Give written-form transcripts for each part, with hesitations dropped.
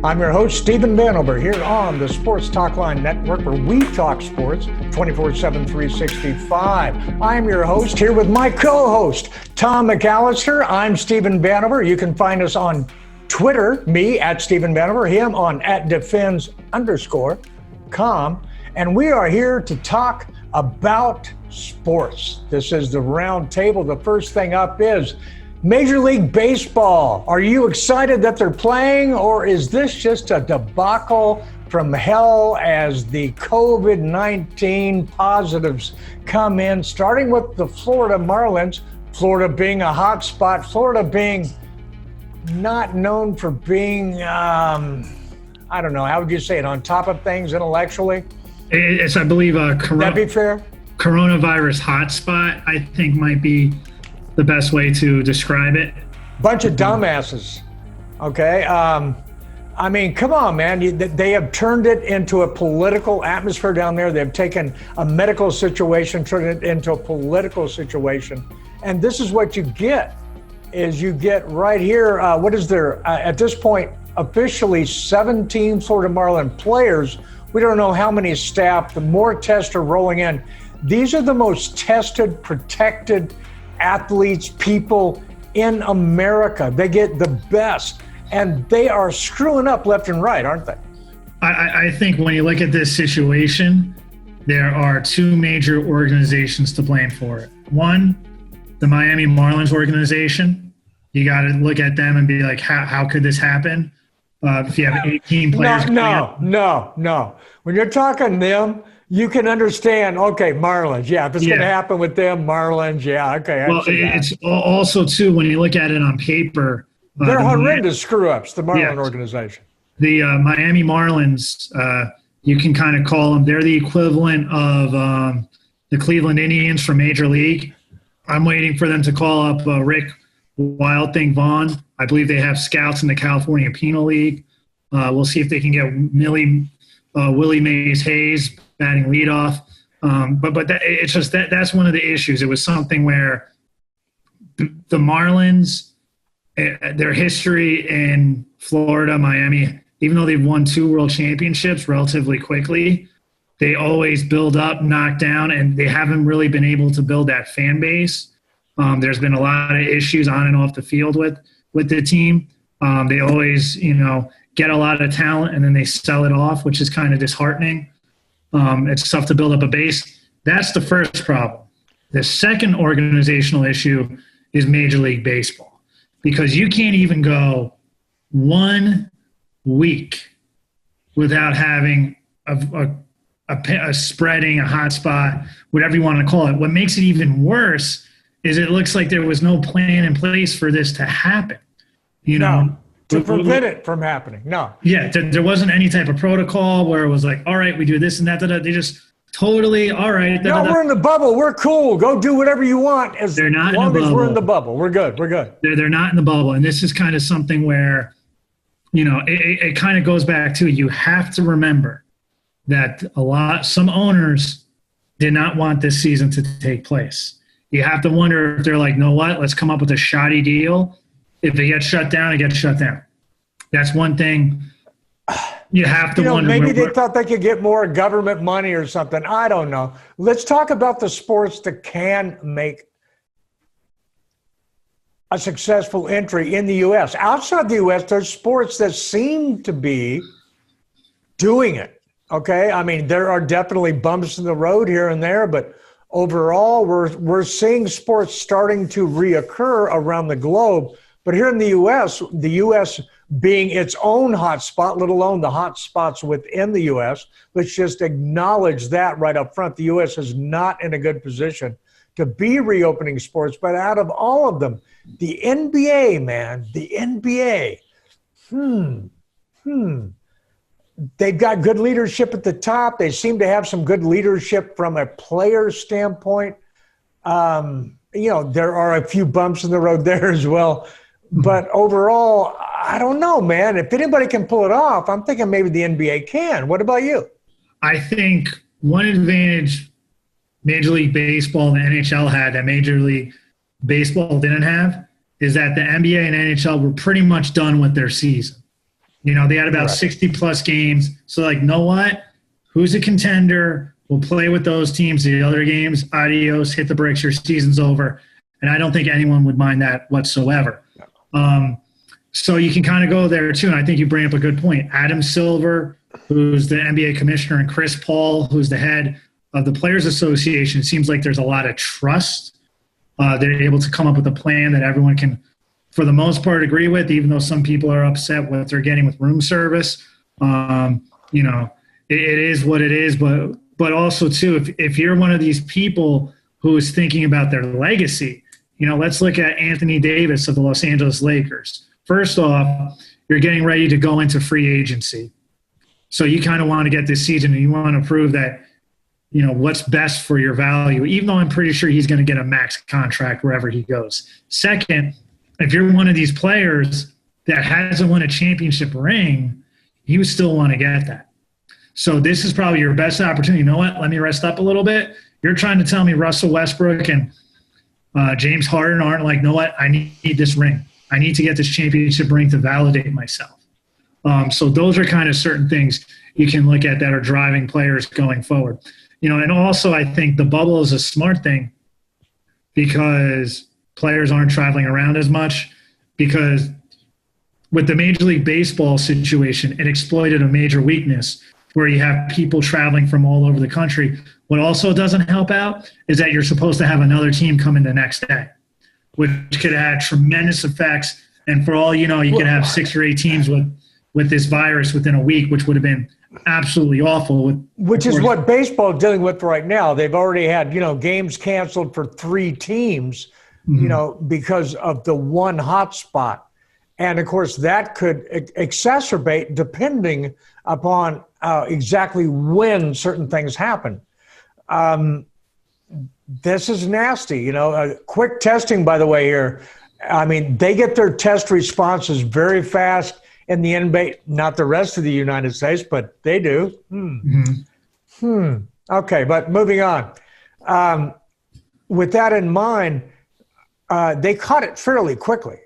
I'm your host, Stephen Vanover, here on the Sports Talk Line Network, where we talk sports 24/7, 365. I'm your host here with my co-host, Tom McAllister. I'm Stephen Vanover. You can find us on Twitter, me at Stephen Vanover, him on @defends_com. And we are here to talk about sports. This is the round table. The first thing up is Major League Baseball. Are you excited that they're playing, or is this just a debacle from hell as the COVID-19 positives come in, starting with the Florida Marlins, Florida being a hot spot, Florida being not known for being, I don't know, how would you say it, on top of things intellectually? It's, I believe, That'd be fair? Coronavirus hotspot, I think, might be the best way to describe it. Bunch of dumbasses, okay? I mean, come on, man. They have turned it into a political atmosphere down there. They've taken a medical situation, turned it into a political situation. And this is what you get, is you get right here, what is there, at this point, officially 17 Florida Marlin players. We don't know how many staff. The more tests are rolling in. These are the most tested, protected athletes, people in America. They get the best, and they are screwing up left and right, aren't they? I think when you look at this situation, there are two major organizations to blame for it. One, the Miami Marlins organization. You got to look at them and be like, how could this happen? If you have 18 players. No. When you're talking them, you can understand, okay, Marlins, yeah, if it's going to happen with them, Marlins, yeah, okay. Well, it's also, too, when you look at it on paper. They're horrendous screw-ups, the Marlin organization. The Miami Marlins, you can kind of call them, they're the equivalent of the Cleveland Indians from Major League. I'm waiting for them to call up Rick Wild Thing Vaughn. I believe they have scouts in the California Penal League. We'll see if they can get Willie Mays Hayes batting leadoff. But it's just that's one of the issues. It was something where the Marlins, their history in Florida, Miami, even though they've won 2 world championships relatively quickly, they always build up, knock down, and they haven't really been able to build that fan base. There's been a lot of issues on and off the field with the team. They always, get a lot of talent and then they sell it off, which is kind of disheartening. It's tough to build up a base. That's the first problem. The second organizational issue is Major League Baseball, because you can't even go 1 week without having a spreading, a hotspot, whatever you want to call it. What makes it even worse is it looks like there was no plan in place for this to happen. To prevent it from happening. No. Yeah, there wasn't any type of protocol where it was like, all right, we do this and that. They just totally, all right. No, we're in the bubble. We're cool. Go do whatever you want. They're not in the bubble. As long as we're in the bubble, we're good. We're good. They're not in the bubble. And this is kind of something where, it kind of goes back to, you have to remember that some owners did not want this season to take place. You have to wonder if they're like, know what, let's come up with a shoddy deal. If it gets shut down, it gets shut down. That's one thing you have to wonder. Maybe they thought they could get more government money or something. I don't know. Let's talk about the sports that can make a successful entry in the U.S. Outside the U.S., there's sports that seem to be doing it, okay? I mean, there are definitely bumps in the road here and there, but overall, we're seeing sports starting to reoccur around the globe. But here in the U.S. being its own hotspot, let alone the hotspots within the U.S., let's just acknowledge that right up front. The U.S. is not in a good position to be reopening sports. But out of all of them, the NBA, man, the NBA, they've got good leadership at the top. They seem to have some good leadership from a player standpoint. There are a few bumps in the road there as well. But overall, I don't know, man. If anybody can pull it off, I'm thinking maybe the NBA can. What about you? I think one advantage Major League Baseball and the NHL had that Major League Baseball didn't have is that the NBA and NHL were pretty much done with their season. They had about 60 plus games. So like, know what? Who's a contender? We'll play with those teams. The other games, adios, hit the bricks. Your season's over. And I don't think anyone would mind that whatsoever. So you can kind of go there too. And I think you bring up a good point. Adam Silver, who's the NBA commissioner, and Chris Paul, who's the head of the Players Association. It seems like there's a lot of trust. They're able to come up with a plan that everyone can, for the most part, agree with, even though some people are upset with what they're getting with room service. It is what it is. But also, too, if you're one of these people who is thinking about their legacy, let's look at Anthony Davis of the Los Angeles Lakers. First off, you're getting ready to go into free agency. So you kind of want to get this season and you want to prove that, what's best for your value, even though I'm pretty sure he's going to get a max contract wherever he goes. Second, if you're one of these players that hasn't won a championship ring, you still want to get that. So this is probably your best opportunity. You know what? Let me rest up a little bit. You're trying to tell me Russell Westbrook and James Harden aren't like, know what? I need this ring. I need to get this championship ring to validate myself. So those are kind of certain things you can look at that are driving players going forward. And also I think the bubble is a smart thing because players aren't traveling around as much, because with the Major League Baseball situation, it exploited a major weakness where you have people traveling from all over the country. What also doesn't help out is that you're supposed to have another team come in the next day, which could have tremendous effects. And for all you know, you could have 6 or 8 teams with this virus within a week, which would have been absolutely awful. Which is what baseball is dealing with right now. They've already had, games canceled for 3 teams, because of the one hot spot. And of course, that could exacerbate depending upon exactly when certain things happen. This is nasty. Quick testing, by the way, here. I mean, they get their test responses very fast in the NBA, not the rest of the United States, but they do. Okay, but moving on. With that in mind, they caught it fairly quickly.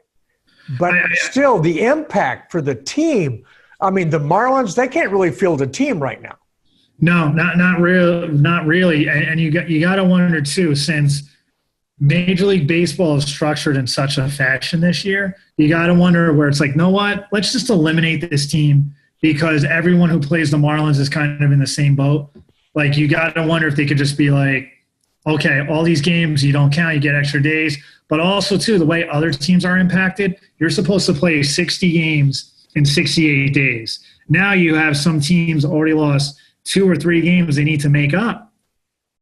But still, the impact for the team, I mean, the Marlins, they can't really field a team right now. No, not really. And you got to wonder, too, since Major League Baseball is structured in such a fashion this year, you got to wonder where it's like, know what? Let's just eliminate this team because everyone who plays the Marlins is kind of in the same boat. Like, you got to wonder if they could just be like, okay, all these games, you don't count, you get extra days. But also, too, the way other teams are impacted, you're supposed to play 60 games in 68 days. Now you have some teams already lost 2 or 3 games they need to make up,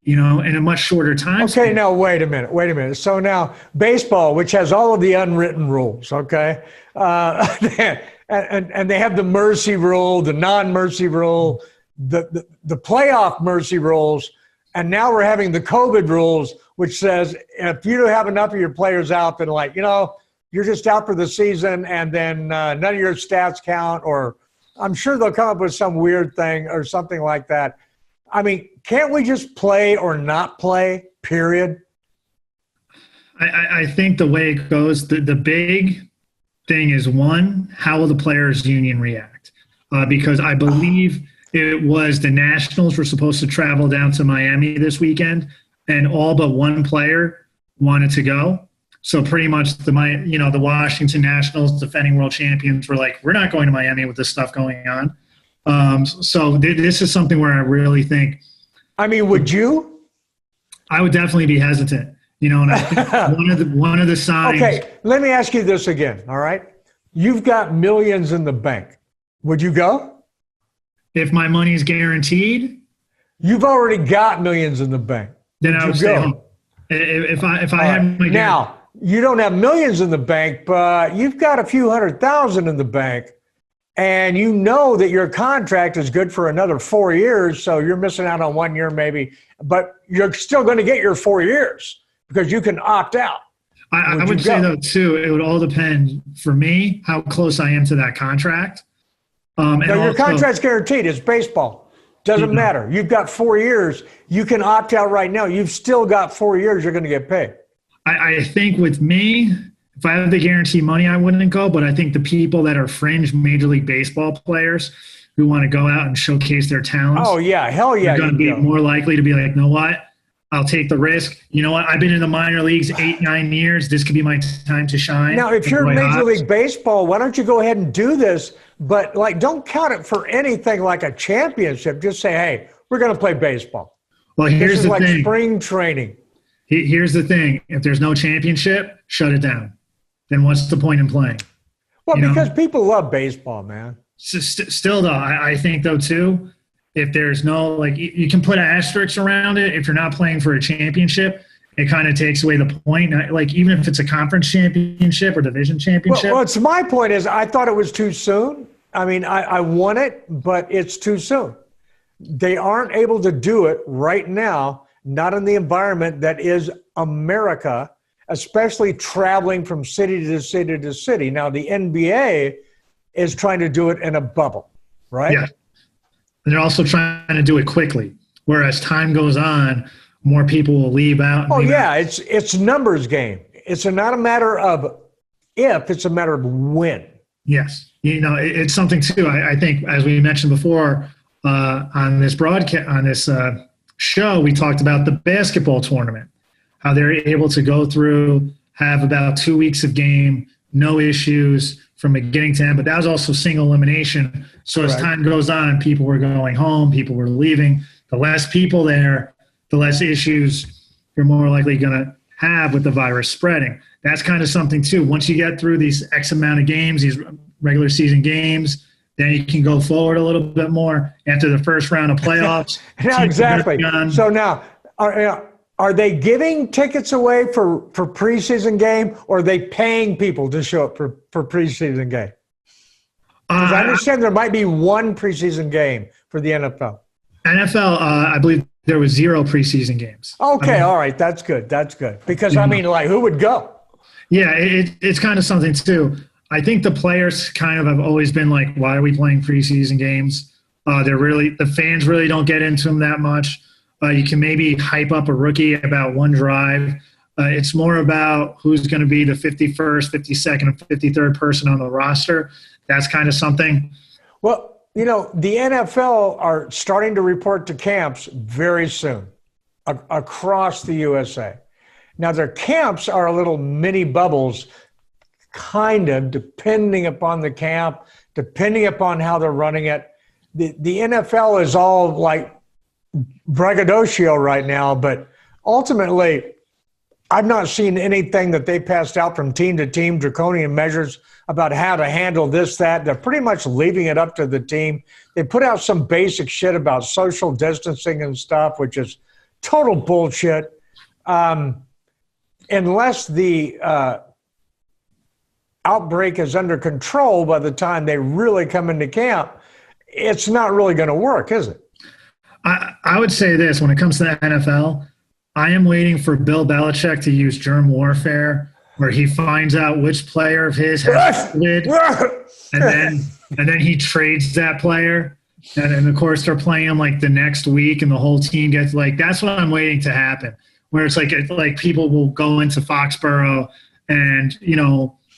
in a much shorter time. Okay, now wait a minute. So now baseball, which has all of the unwritten rules, okay, and they have the mercy rule, the non-mercy rule, the playoff mercy rules, and now we're having the COVID rules, which says if you have enough of your players out, then you're just out for the season, and then none of your stats count, or I'm sure they'll come up with some weird thing or something like that. I mean, can't we just play or not play, period? I think the way it goes, the big thing is, one, how will the players' union react? Because I believe it was the Nationals were supposed to travel down to Miami this weekend, and all but one player wanted to go. So pretty much the Washington Nationals, defending world champions, were like, we're not going to Miami with this stuff going on. So this is something where I really think. I mean, would you? I would definitely be hesitant, and I think one of the signs. Okay, let me ask you this again. All right, you've got millions in the bank. Would you go? If my money is guaranteed. You've already got millions in the bank. Then I would stay home. If I had my now. You don't have millions in the bank, but you've got a few $100,000 in the bank, and you know that your contract is good for another 4 years, so you're missing out on 1 year maybe, but you're still going to get your 4 years because you can opt out. I would say, though, too, it would all depend, for me, how close I am to that contract. Your contract's guaranteed. It's baseball. Doesn't matter. You've got 4 years. You can opt out right now. You've still got 4 years you're going to get paid. I think with me, if I had the guarantee money, I wouldn't go. But I think the people that are fringe Major League Baseball players who want to go out and showcase their talents, Oh yeah, hell yeah, are going to be more likely to be like, you know what? I'll take the risk. You know what? I've been in the minor leagues 8-9 years. This could be my time to shine. Now, if you're Major League Baseball, why don't you go ahead and do this? But like, don't count it for anything like a championship. Just say, hey, we're going to play baseball. Well, here's the like thing. Spring training. Here's the thing. If there's no championship, shut it down. Then what's the point in playing? Well, because people love baseball, man. Still, though, I think, though, too, if there's no, like, you can put an asterisk around it. If you're not playing for a championship, it kind of takes away the point. Like, even if it's a conference championship or division championship. Well, it's my point is I thought it was too soon. I mean, I want it, but it's too soon. They aren't able to do it right now, not in the environment that is America, especially traveling from city to city to city. Now, the NBA is trying to do it in a bubble, right? Yeah. And they're also trying to do it quickly. Whereas time goes on, more people will leave out. It's numbers game. It's not a matter of if, it's a matter of when. Yes. It's something too. I think, as we mentioned before, on this broadcast, on this show, we talked about the basketball tournament, how they're able to go through, have about 2 weeks of game, no issues from beginning to end. But that was also single elimination. So as time goes on, people were going home, people were leaving. The less people there, the less issues you're more likely going to have with the virus spreading. That's kind of something too. Once you get through these X amount of games, these regular season games, then you can go forward a little bit more after the first round of playoffs. Yeah, exactly. So now, are they giving tickets away for preseason game, or are they paying people to show up for preseason game? Because I understand there might be one preseason game for the NFL. NFL, I believe there was 0 preseason games. Okay, all right, that's good. That's good. Because, I mean, like, who would go? Yeah, it's kind of something, too. I think the players kind of have always been like, why are we playing preseason games? The fans really don't get into them that much. You can maybe hype up a rookie about one drive. It's more about who's going to be the 51st, 52nd, and 53rd person on the roster. That's kind of something. Well, the NFL are starting to report to camps very soon across the USA. Now, their camps are a little mini bubbles, kind of, depending upon the camp, depending upon how they're running it. The NFL is all like braggadocio right now, but ultimately, I've not seen anything that they passed out from team to team, draconian measures about how to handle this, that. They're pretty much leaving it up to the team. They put out some basic shit about social distancing and stuff, which is total bullshit. Unless the outbreak is under control by the time they really come into camp, it's not really going to work, is it? I would say this, when it comes to the NFL, I am waiting for Bill Belichick to use germ warfare, where he finds out which player of his has COVID, and then he trades that player. And then, of course, they're playing him like the next week, and the whole team gets like, that's what I'm waiting to happen, where it's like people will go into Foxborough and,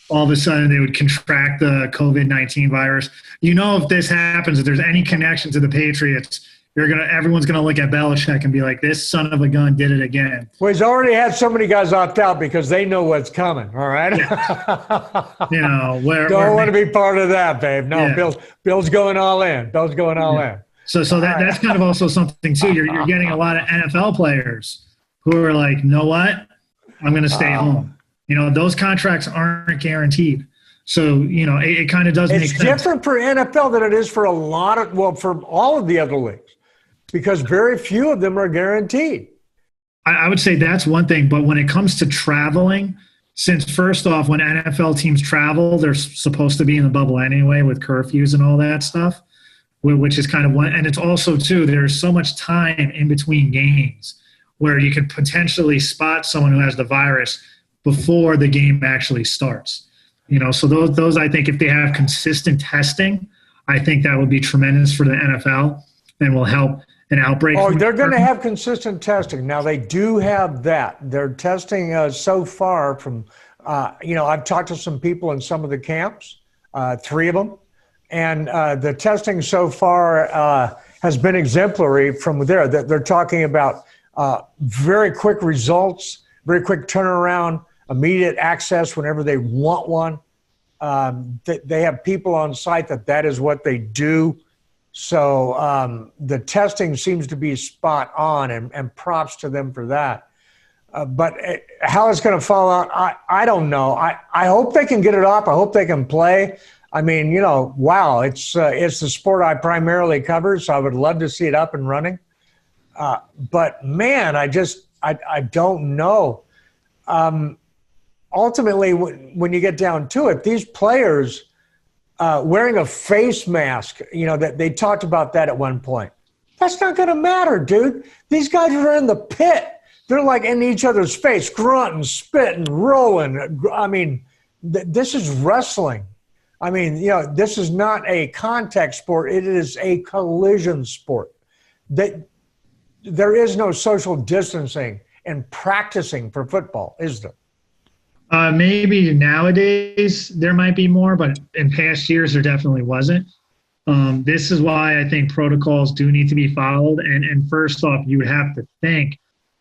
all of a sudden they would contract the COVID-19 virus. If this happens, if there's any connection to the Patriots, everyone's gonna look at Belichick and be like, this son of a gun did it again. Well, he's already had so many guys opt out because they know what's coming. All right. Yeah. Don't want to be part of that, babe. No, yeah. Bill's going all in. Bill's going all in. So that's kind of also something too. You're getting a lot of NFL players who are like, you know what? I'm going to stay home. Those contracts aren't guaranteed. So, it kind of does make sense. It's different for NFL than it is for for all of the other leagues, because very few of them are guaranteed. I would say that's one thing. But when it comes to traveling, since first off, when NFL teams travel, they're supposed to be in the bubble anyway with curfews and all that stuff, which is kind of one. And it's also, too, there's so much time in between games where you could potentially spot someone who has the virus before the game actually starts. So those I think, if they have consistent testing, I think that would be tremendous for the NFL and will help an outbreak. Oh, they're going to have consistent testing. Now, they do have that. They're testing so far from I've talked to some people in some of the camps, 3 of them, and the testing so far has been exemplary from there. They're talking about very quick results, very quick turnaround, immediate access whenever they want one. They have people on site that is what they do. So the testing seems to be spot on, and props to them for that. But how it's going to fall out, I don't know. I hope they can get it off. I hope they can play. I mean, wow, it's the sport I primarily cover, so I would love to see it up and running. But man, I don't know. Ultimately, when you get down to it, these players wearing a face mask, that they talked about that at one point. That's not going to matter, dude. These guys are in the pit. They're like in each other's face, grunting, spitting, rolling. I mean, this is wrestling. I mean, this is not a contact sport. It is a collision sport. There is no social distancing and practicing for football, is there? Maybe nowadays there might be more, but in past years there definitely wasn't. This is why I think protocols do need to be followed. And first off, you would have to think,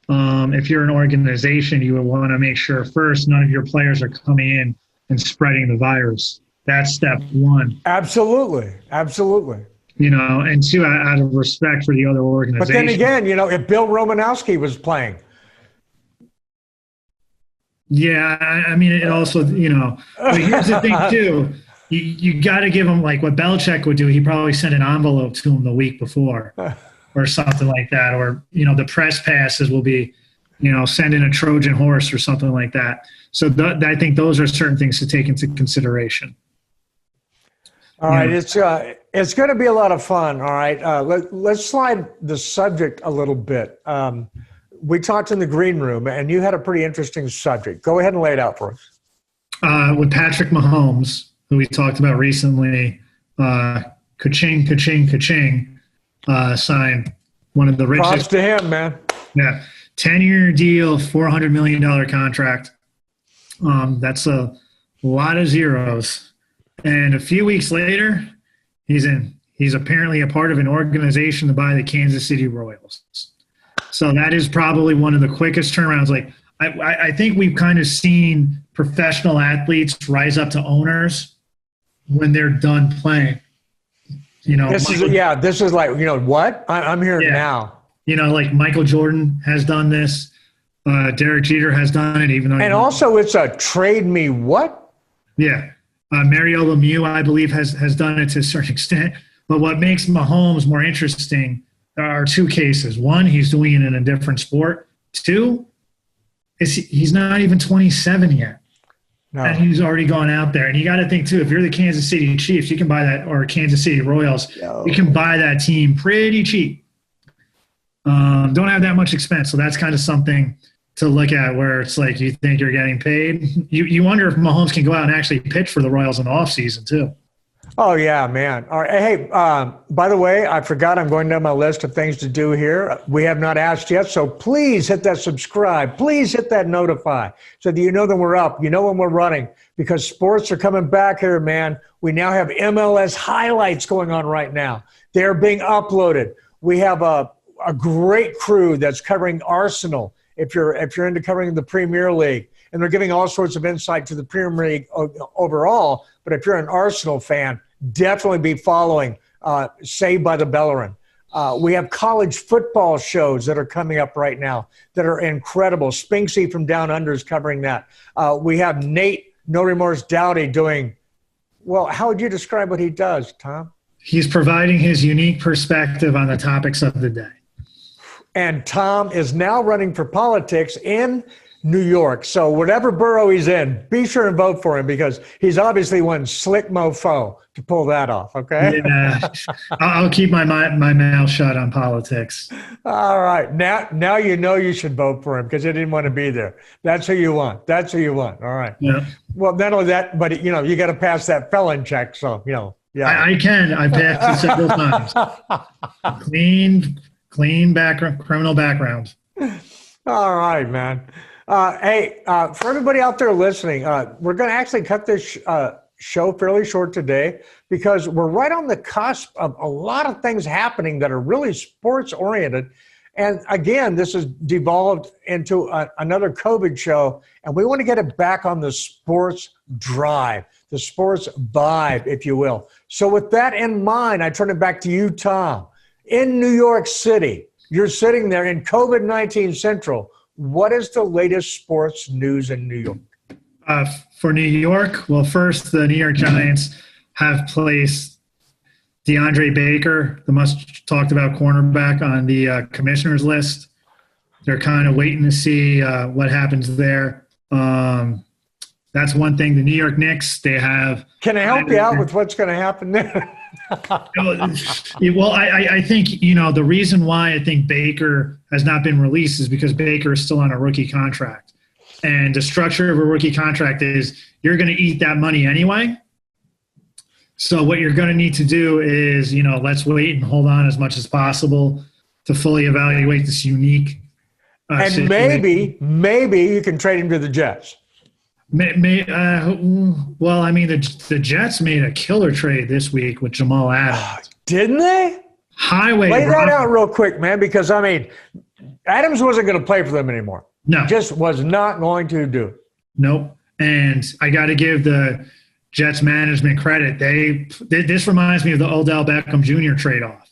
if you're an organization, you would want to make sure first none of your players are coming in and spreading the virus. That's step one. Absolutely. Absolutely. And 2, out of respect for the other organization. But then again, if Bill Romanowski was playing. Yeah, I mean, it also, but here's the thing too. You got to give him like what Belichick would do. He probably sent an envelope to him the week before or something like that. Or, the press passes will be, send in a Trojan horse or something like that. So I think those are certain things to take into consideration. All right, it's going to be a lot of fun. All right, let's slide the subject a little bit. We talked in the green room, and you had a pretty interesting subject. Go ahead and lay it out for us. With Patrick Mahomes, who we talked about recently, ka-ching, ka-ching, ka-ching, signed one of the richest. Props to him, man. Yeah, 10-year deal, $400 million contract. That's a lot of zeros. And a few weeks later, he's apparently a part of an organization to buy the Kansas City Royals. So that is probably one of the quickest turnarounds. Like I think we've kind of seen professional athletes rise up to owners when they're done playing. This is like, what? I'm here now. Like Michael Jordan has done this. Derek Jeter has done it, even though. And also, it's a trade me what? Yeah. Mario Lemieux, I believe, has done it to a certain extent. But what makes Mahomes more interesting are 2 cases. 1, he's doing it in a different sport. 2, he's not even 27 yet. No. And he's already gone out there. And you got to think, too, if you're the Kansas City Chiefs, you can buy that, or Kansas City Royals, you can buy that team pretty cheap. Don't have that much expense. So that's kind of something to look at where it's like you think you're getting paid. You wonder if Mahomes can go out and actually pitch for the Royals in the offseason, too. Oh, yeah, man. All right. Hey, by the way, I forgot I'm going down my list of things to do here. We have not asked yet, so please hit that subscribe. Please hit that notify so that you know that we're up. You know when we're running, because sports are coming back here, man. We now have MLS highlights going on right now. They're being uploaded. We have a great crew that's covering Arsenal if you're into covering the Premier League. And they're giving all sorts of insight to the Premier League overall. But if you're an Arsenal fan, definitely be following Saved by the Bellerin. We have college football shows that are coming up right now that are incredible. Spinksy from Down Under is covering that. We have Nate No Remorse Dowdy doing, well, how would you describe what he does, Tom? He's providing his unique perspective on the topics of the day. And Tom is now running for politics in New York. So whatever borough he's in, be sure and vote for him, because he's obviously one slick mofo to pull that off, okay? Yeah, I'll keep my mouth shut on politics. All right. Now you know you should vote for him because you didn't want to be there. That's who you want. That's who you want. All right. Yeah. Well, not only that, but, you got to pass that felon check. So, yeah. I can. I passed it several times. Clean background, criminal background. All right, man. For everybody out there listening, we're going to actually cut this show fairly short today because we're right on the cusp of a lot of things happening that are really sports oriented. And again, this has devolved into another COVID show, and we want to get it back on the sports drive, the sports vibe, if you will. So with that in mind, I turn it back to you, Tom. In New York City, you're sitting there in COVID-19 Central. What is the latest sports news in New York? For New York, well, first, the New York Giants have placed DeAndre Baker, the much talked about cornerback, on the commissioner's list. They're kind of waiting to see what happens there. That's one thing. The New York Knicks, they have. Can I help you out with what's going to happen there? Well, I think, the reason why I think Baker has not been released is because Baker is still on a rookie contract. And the structure of a rookie contract is you're going to eat that money anyway. So what you're going to need to do is, let's wait and hold on as much as possible to fully evaluate this unique and situation. maybe you can trade him to the Jets. Well, I mean, the Jets made a killer trade this week with Jamal Adams. Didn't they? Lay that out real quick, man, because, Adams wasn't going to play for them anymore. No. Just was not going to do it. Nope. And I got to give the Jets management credit. This reminds me of the Odell Beckham Jr. trade-off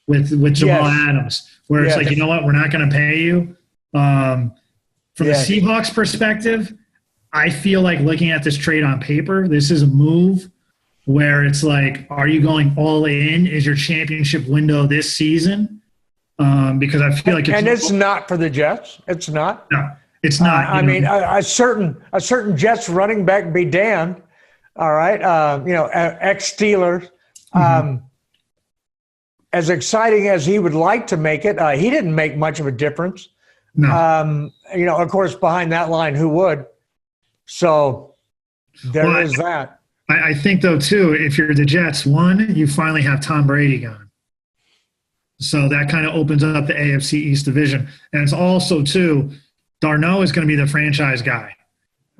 with Jamal Adams, where it's like, you know what, we're not going to pay you. From the Seahawks perspective, I feel like looking at this trade on paper, this is a move where it's like, are you going all in? Is your championship window this season? Because I feel like it's not for the Jets. It's not. No, it's not. A certain Jets running back be damned. All right, ex-Steelers. As exciting as he would like to make it, he didn't make much of a difference. No. Of course, behind that line, who would? So there is that. I think, though, too, if you're the Jets, one, you finally have Tom Brady gone. So that kind of opens up the AFC East division. And it's also, too, Darno is going to be the franchise guy.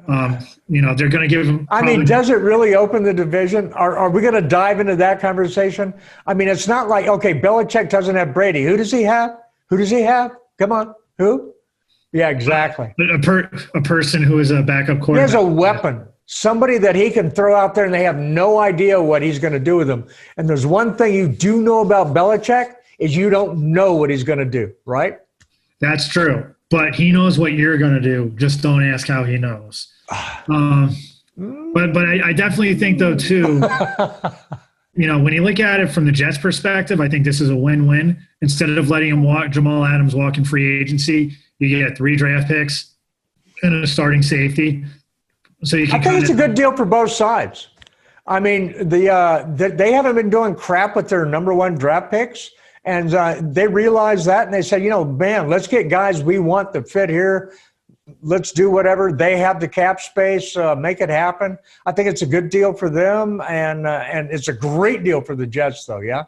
They're going to give him. Does it really open the division? Are we going to dive into that conversation? It's not like, okay, Belichick doesn't have Brady. Who does he have? Come on. Who? Yeah, exactly. A person who is a backup quarterback. He has a weapon. Somebody that he can throw out there and they have no idea what he's going to do with them. And there's one thing you do know about Belichick is you don't know what he's going to do, right? That's true. But he knows what you're going to do. Just don't ask how he knows. But I definitely think, though, too, when you look at it from the Jets' perspective, I think this is a win-win. Instead of letting Jamal Adams walk in free agency, you get 3 draft picks and a starting safety. So I think it's a good deal for both sides. They haven't been doing crap with their number 1 draft picks. And they realized that, and they said, man, let's get guys we want to fit here. Let's do whatever. They have the cap space, make it happen. I think it's a good deal for them, and it's a great deal for the Jets, though, yeah?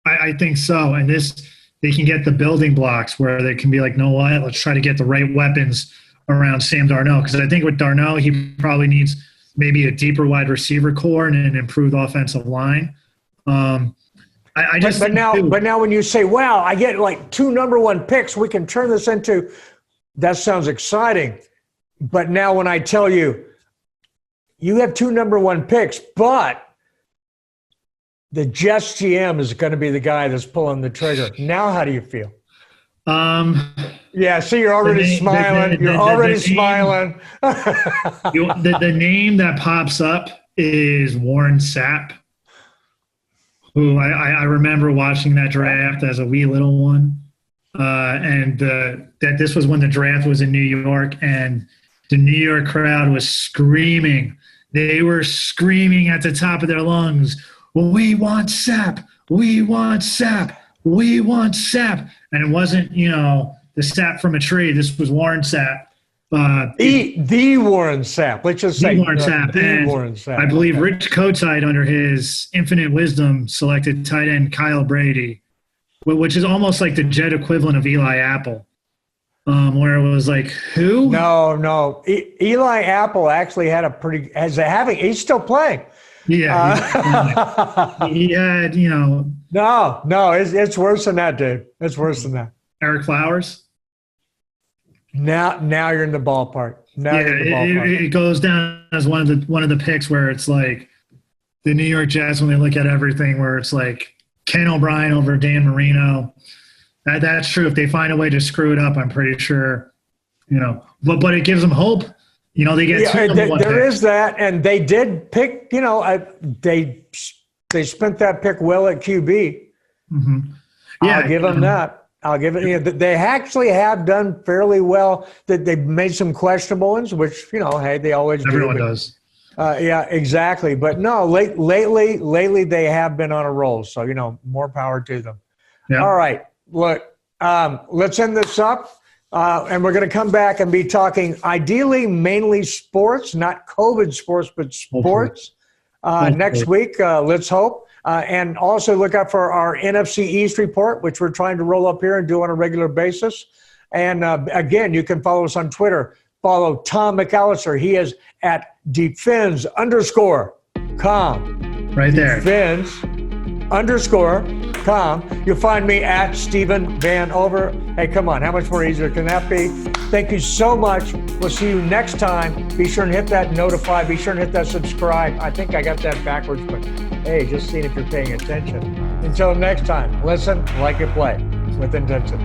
I think so. And they can get the building blocks where they can be like, no, what? Let's try to get the right weapons around Sam Darnold. Because I think with Darnold, he probably needs maybe a deeper wide receiver core and an improved offensive line. But now when you say, wow, I get like 2 number 1 picks, we can turn this into – that sounds exciting. But now when I tell you, you have 2 number 1 picks, but the Jets GM is going to be the guy that's pulling the trigger. Now how do you feel? Yeah, see, you're already smiling. You're already smiling. The name that pops up is Warren Sapp, who I remember watching that draft as a wee little one. That this was when the draft was in New York, and the New York crowd was screaming. They were screaming at the top of their lungs, "We want Sapp! We want Sapp! We want Sapp!" And it wasn't, the sap from a tree. This was Warren Sapp. The Warren Sapp. Let's just say Warren Sapp. The Warren Sapp. I believe Rich Kotite, under his infinite wisdom, selected tight end Kyle Brady, which is almost like the Jet equivalent of Eli Apple. where it was like, who? No. Eli Apple actually had he's still playing. Yeah. He had, No, it's worse than that, dude. It's worse than that. Eric Flowers. Now you're in the ballpark. It goes down as one of the picks where it's like the New York Jets when they look at everything, where it's like Ken O'Brien over Dan Marino. That's true. If they find a way to screw it up, I'm pretty sure, but it gives them hope. They get there is that, and they did pick. They spent that pick well at QB. Mm-hmm. Yeah, I'll give them that. I'll give it. They actually have done fairly well. That they've made some questionable ones, which hey, they always do. Everyone does. Yeah, exactly. But no, lately they have been on a roll. So more power to them. Yeah. All right, look, let's end this up, and we're going to come back and be talking ideally mainly sports, not COVID sports, but sports next week. Let's hope. And also look out for our NFC East report, which we're trying to roll up here and do on a regular basis. And again, you can follow us on Twitter. Follow Tom McAllister. He is at defends_com. Right there. Defends_com. You'll find me at Stephen Van Over. Hey, come on. How much more easier can that be? Thank you so much. We'll see you next time. Be sure and hit that notify. Be sure and hit that subscribe. I think I got that backwards, but hey, just seeing if you're paying attention. Until next time, listen like you play with intensity.